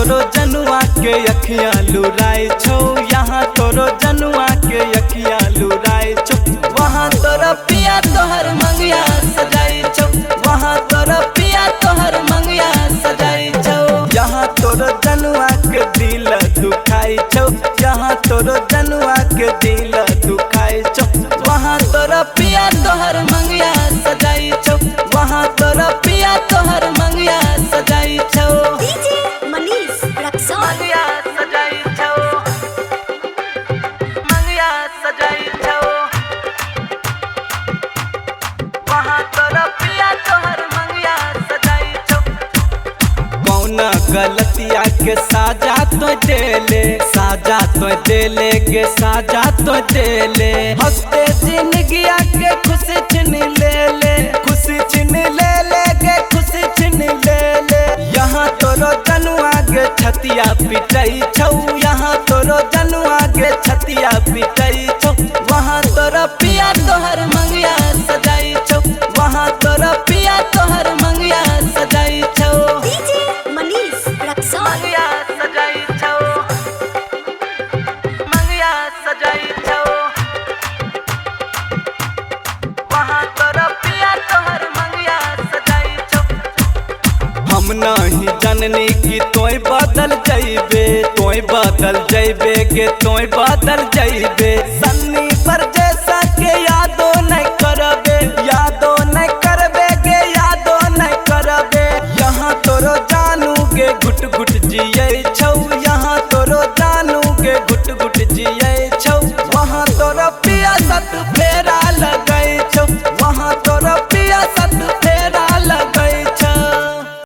तोरो जनुआ के अखियाँ लुराई छौ, यहाँ तोरो जनुआ के अखियाँ लुराई छौ। वहाँ तोरा पिया तोहर मंगिया सजाई छौ, वहाँ तोरा पिया तोहर मंगिया सजाई छौ। यहाँ तोरो जनुआ के दिल दुखाई छौ, यहाँ तोरो जनुआ के दिल दुखाई छौ। वहाँ तोरा पिया तोहर मंगिया सजाई छौ, वहाँ तोरा पिया तोहर मंगिया सजाई छौ। डीजे मनीष रक्सौल मंगिया सजाई छौ, मंगिया सजाई छौ। वहाँ तोरा पिया तोहर मंगिया सजाई छौ। कौना गलतिया के साजा तो देले, साजा तो देले गे साजा तो देले। हंसते जिंदगिया के खुशी छिन ले ले, खुशी छिन ले ले गे खुशी छिन ले ले। यहाँ तोरो जनुआ के छतिया पिटई छौ, यहाँ तोरो जनुआ के छतिया पिटई छौ। वहाँ तोरा पिया तोहर मंगिया सजाई छौ, वहाँ तोरा पिया तोहर मंगिया सजाई छौ। डीजे मनीष रक्सौल मंगिया सजाई छौ, मंगिया सजाई छौ। वहाँ तोरा पिया तोहर मंगिया सजाई छौ। हम नहीं जननी कि तोय बदल जइबे, तोय बदल जइबे गे तोय बदल जइबे। सन्नी पर जैसा के यादो नहीं करबे, यादो नहीं करबे गे यादो नहीं करबे। यहाँ तोरो जानू गे घुट घुट जियै छौ।